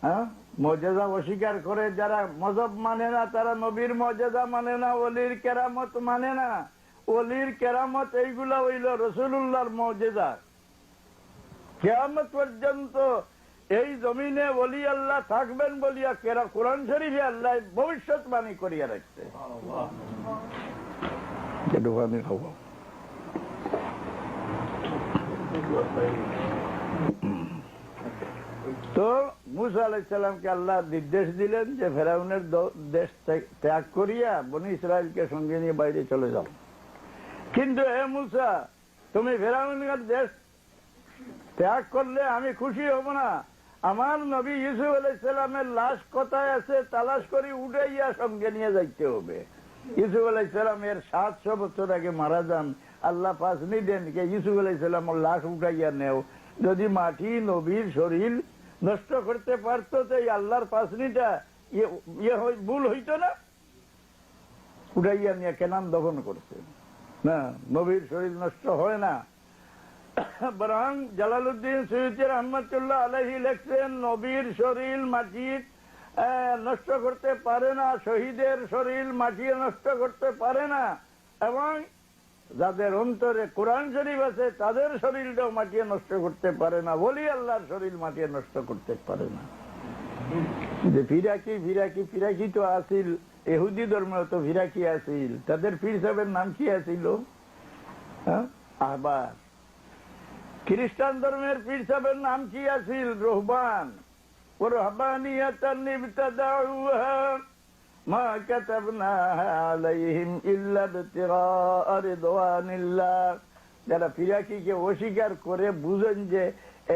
হ্যাঁ, মর্যাদা অস্বীকার করে যারা মজহব মানে না, তারা নবীর মর্যাদা মানে না, ওলির কেরামত মানে না। ওলির কেরামত এইগুলা হইল রাসূলুল্লাহর মর্যাদা। কিয়ামত পর্যন্ত এই জমিনে ওলি আল্লাহ থাকবেন বলিয়া কোরআন শরীফে আল্লাহ ভবিষ্যৎবাণী করিয়া রাখছে। তো মূসা আলাইহিস সালামকে আল্লাহ নির্দেশ দিলেন যে ফেরাউনের দেশ ত্যাগ করিয়া বনী ইসরায়েলকে সঙ্গে নিয়ে বাইরে চলে যাও। কিন্তু হে মূসা, তুমি ফেরাউনের দেশ ত্যাগ করলে আমি খুশি হব না। আমার নবী ইউসুফ আলাইহিস সালামের লাশ কোথায় আছে তালাশ করে উঠাইয়া সঙ্গে নিয়ে যাইতে হবে। ইউসুফ আলাইহিস সালামের 700 বছর আগে মারা যান। আল্লাহ পাসনি দেন কে ইউসুফ আলাইহিস সালামের লাশ উঠাইয়া নেও। যদি মাটি নবীর শরীর নষ্ট করতে পারতো তো এই আল্লাহর পাসনিটা ভুল হইতো না? উঠাইয়া নিয়ে কেনান দফন করছে না, নবীর শরীর নষ্ট হয় না। বরং জালালউদ্দিন সুয়ুতী রহমাতুল্লাহ আলাইহি লিখছেন নবীর শরীর মাটি নষ্ট করতে পারে না, শহীদের শরীর মাটি নষ্ট করতে পারে না, এবং যাদের অন্তরে কোরআন শরীফ আছে তাদের শরীরটাও মাটিয়ে নষ্ট করতে পারে না। বলি আল্লাহর শরীর মাটিয়ে নষ্ট করতে পারে না। যে ফিরাকি তো আসিল, ইহুদি ধর্মেও তো ফিরাকি আসিল। তাদের পীর সাহেবের নাম কি আসিল? আহবার। খ্রিস্টান ধর্মের পীর সাহেবের নাম কি আসিল? রহবান। ও রহবানিয়াতান ইবতাদাউহা মা কাতাবনাহা আলাইহিম ইল্লা ইবতিগাআ রিদওয়ানিল্লাহ। যারা ফিরাকিকে অস্বীকার করে বুঝেন যে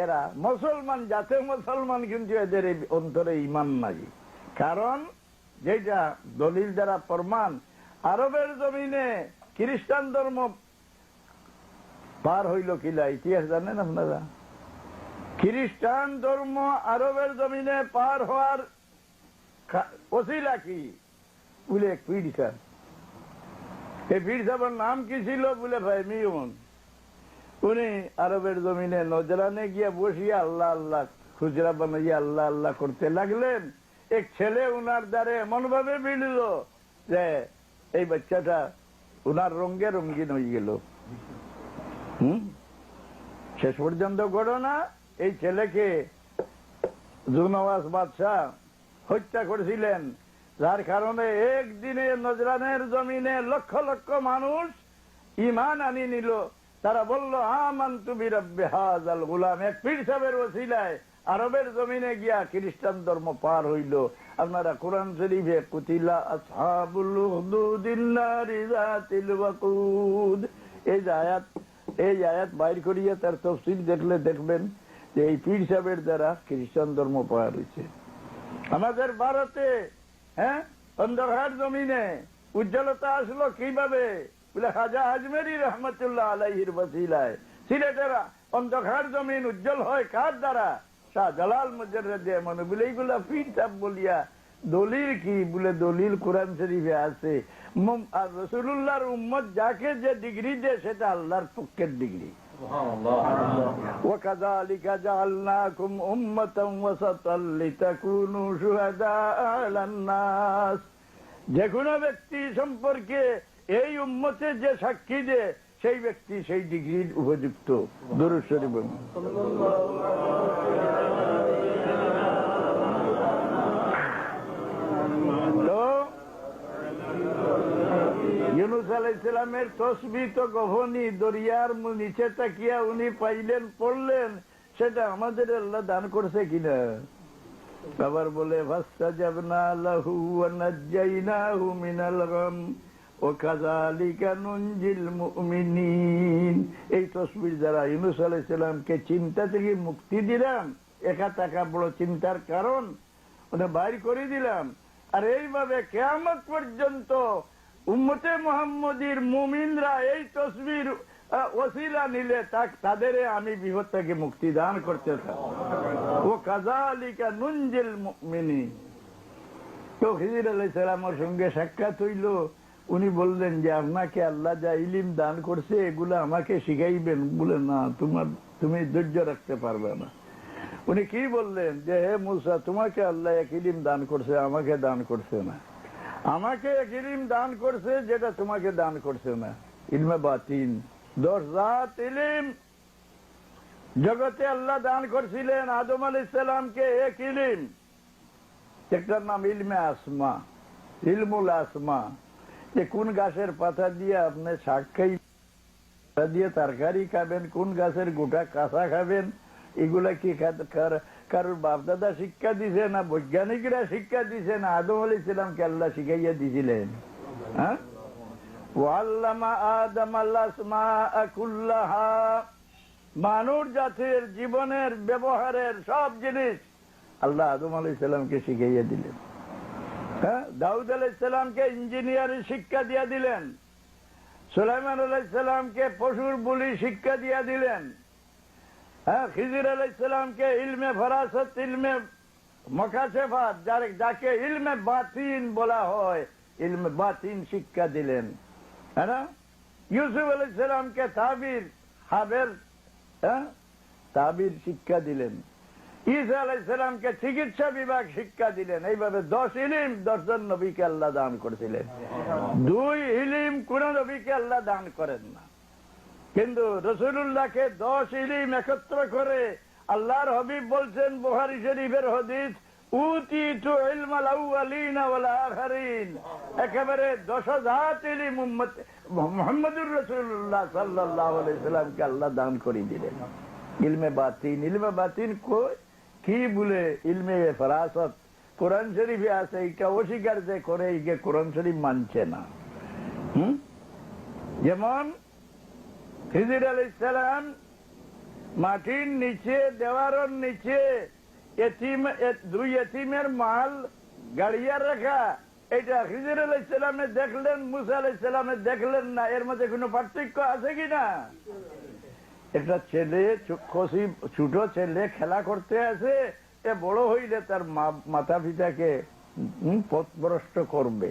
এরা মুসলমান, যাতে মুসলমান, কিন্তু এদের অন্তরে ঈমান নাই। কারণ যেটা দলিল দ্বারা প্রমাণ, আরবের জমিনে খ্রিস্টান ধর্ম পার হইল কিলা ইতিহাস জানেন আপনারা? খ্রিস্টান ধর্ম আরবের জমিনে পার হওয়ার ওসিলা কি? বলে এক পীর সাহেব। এই পীর সাহেবের নাম কি ছিল? বলে ভাই মিয়ন। উনি আরবের জমিনে নজরানে গিয়া বসিয়া আল্লাহ আল্লাহ খুচরা বানাইয়া আল্লাহ আল্লাহ করতে লাগলেন। এক ছেলে উনার দ্বারে এমন ভাবে মিলল যে এই বাচ্চাটা উনার রঙে রঙিন হয়ে গেল। শেষ পর্যন্ত ঘটনা, এই ছেলেকে জুনওয়াজ বাদশাহ হত্যা করেছিলেন, যার কারণে একদিনে নজরানের জমিনে লক্ষ লক্ষ মানুষ ঈমান আনি নিল। তারা বলল আমানতু বিরাব্বি হাযাল গুলাম। এক পীর সাহেবের ওসিলায় আরবের জমিনে গিয়া খ্রিস্টান ধর্ম পার হইল। আপনারা কোরআন শরীফে কুতিলা আসহাবুল উখদুদিন নারি যাতিল ওয়াকুদ এই আয়াত বাইর করিয়া তার তাফসীর দেখলে দেখবেন যে এই পীর সাহেবের দ্বারা খ্রিস্টান ধর্ম পার হয়েছে। আমাদের ভারতে অন্ধকার জমিনে উজ্জ্বলতা আসলো কিভাবে? বলে খাজা আজমেরি রহমতুল্লাহ আলাইহির ওসিলায়। সিলেটের অন্ধকার জমিন উজ্জ্বল হয় কার দ্বারা? শাহজালাল মুজাররদ এমন। বলে এইগুলা পীর সাহেব বলিয়া দলিল কি? বলে দলিল কোরআন শরীফে আছে। আর রাসূলুল্লাহর উম্মত যাকে যে ডিগ্রি দেয় সেটা আল্লাহর পক্ষের ডিগ্রি। وَكَذَلِكَ جَعَلْنَاكُمْ أُمَّةً وَسَطًا لِتَكُونُوا شُهَدَاءَ عَلَى النَّاسِ। যে কোনো ব্যক্তি সম্পর্কে এই উম্মতে যে সাক্ষী দেয় সেই ব্যক্তি সেই ডিগ্রির উপযুক্ত। দুরূদ শরীফ। ইউনূস আলাইহিস সালামের তসবিহ তো গহনী দরিয়ার নিচে তাকিয়া উনি পাইলেন, পড়লেন, সেটা আমাদের আল্লাহ দান করছে কিনা? আবার বলে ফাসতাজাবনা লাহু ওয়া নাজ্জাইনাহু মিনাল গাম ওয়া কাযালিকা নুনজিল মুমিনিন। এই তসবিহ দ্বারা ইউনূস আলাইহিস সালামকে চিন্তা থেকে মুক্তি দিলাম। একা টাকা বড় চিন্তার কারণ ওটা বাইর করে দিলাম। আর এইভাবে কিয়ামত পর্যন্ত উম্মতে মুহাম্মদীর মুমিনরা এই তসবির ওসিলা নিলে তাদের আমি বিপদ থেকে মুক্তি দান করতে থাকি। ও কাযালিকা নুনজিল মুমিনিন। তো খিজির আলাইহিস সালামের সঙ্গে সাক্ষাৎ হইল। উনি বললেন যে আপনাকে আল্লাহ যা ইলম দান করছে এগুলো আমাকে শিখাইবেন। বলে না, তুমি ধৈর্য রাখতে পারবে না। উনি কি বললেন যে হে মুসা, তোমাকে আল্লাহ এক ইলিম দান করছে, আমাকে দান করছে না। আমাকে এক ইলিম দান করছে যেটা তোমাকে দান করছে না, ইলমে বাতিন। 10 জাত ইলিম জগতে আল্লাহ দান করছিলেন আদম আলাইহিস সালামকে, এক ইলিম, একটার নাম ইলমে আসমা, ইলমুল আসমা, যে কোন গাছের পাতা দিয়ে আপনি শাক খাই দিয়ে তরকারি খাবেন, কোন গাছের গোটা কাঁচা খাবেন, এগুলা কি কারোর বাপদাদা শিক্ষা দিছে না বৈজ্ঞানিকরা শিক্ষা দিছে না আদম আলাইহিস সালামকে আল্লাহ শিখাইয়া দিছিলেন? হ্যাঁ, ওয়াল্লামা আদম আল আসমাআ কুল্লাহা, মানব জাতির জীবনের ব্যবহারের সব জিনিস আল্লাহ আদম আলাইহিস সালামকে শিখাইয়া দিলেন। হ্যাঁ, দাউদ আলাইহিস সালামকে ইঞ্জিনিয়ারিং শিক্ষা দিয়া দিলেন, সুলাইমান আলাইহিস সালামকে পশুর বলি শিক্ষা দিয়া দিলেন। হ্যাঁ, খিজির আলাইহিস সালামকে ইলমে ফরাসত, ইলমে মুকাশেফাত, যাকে ইলমে বাতিন বলা হয়, ইলমে বাতিন শিক্ষা দিলেন। হ্যাঁ না, ইউসুফ আলাইহিস সালামকে তাবির, হাবের তাবির শিক্ষা দিলেন। ঈসা আলাইহিস সালামকে চিকিৎসা বিভাগ শিক্ষা দিলেন। এইভাবে 10 ইলিম 10 জন নবীকে আল্লাহ দান করেছিলেন। 2 ইলিম কোন নবীকে আল্লাহ দান করেন না, কিন্তু রাসূলুল্লাহকে 10 ইলিম একত্র করে আল্লাহর হাবিব বলছেন বুখারী শরীফের হাদিস, উতিতু ইলমাল আউয়ালিনা ওয়াল আখিরিন, একেবারে 10,000 ইলিম উম্মত মুহাম্মদুর রাসূলুল্লাহ সাল্লাল্লাহু আলাইহি সাল্লামকে আল্লাহ দান করে দিলেন। ইলমে বাতিন, ইলমে বাতিন কি বলে? ইলমে ফরাসত কোরআন শরীফে আছে, এটা অস্বীকার যে করে, একে কোরআন শরীফ মানছে না। যেমন খিজির আলাইহিস সালাম মাটির নিচে, দেওয়ারের নিচে দুই এতিমের মাল গাড়িয়া রাখা, এটা খিজির আলাইহিস সালামে দেখলেন, মুসা আলাইহিস সালামে দেখলেন না, এর মধ্যে কোনো পার্থক্য আছে কিনা? একটা ছেলে, ছোট ছেলে খেলা করতে আছে, এ বড় হইলে তার মাতা পিতাকে পথভ্রষ্ট করবে।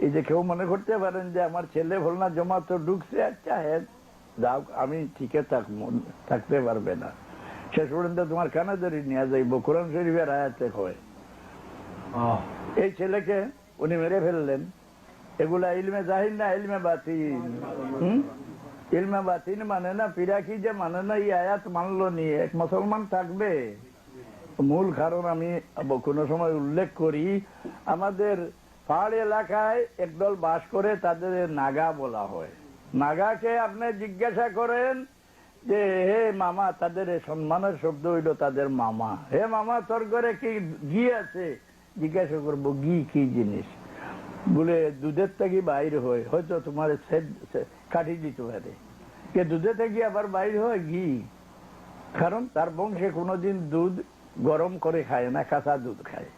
এই যে কেউ মনে করতে পারেন যে আমার ছেলে ভুল না জমা তো ঢুকছে, আচ্ছা হ্যাঁ যাও, আমি ঠিকই থাকতে পারবে না, শেষ পর্যন্ত তোমার কানে ধরে নিয়ে যাইব, কোরআন শরীফের আয়াতে হয়। এই ছেলেকে উনি মেরে ফেললেন। এগুলা ইলমে জাহির না ইলমে বাতিন? ইলমে বাতিন মানে না, পিরাকি যে মানে না, এই আয়াত মানলো নিয়ে এক মুসলমান থাকবে? মূল কারণ আমি কোনো সময় উল্লেখ করি, আমাদের পাহাড় এলাকায় একদল বাস করে, তাদের নাগা বলা হয়। নাগাকে আপনি জিজ্ঞাসা করেন যে হে মামা, তাদের সম্মানের শব্দ হইল তাদের মামা, হে মামা তোর ঘরে কি ঘি আছে? জিজ্ঞাসা করবো ঘি কি জিনিস? বলে দুধের থেকে বাইর হয়, হয়তো তোমার কাটি দিতে পারে। কে দুধে থেকে আবার বাইর হয় ঘি? কারণ তার বংশে কোনোদিন দুধ গরম করে খায় না, কাঁচা দুধ খায়।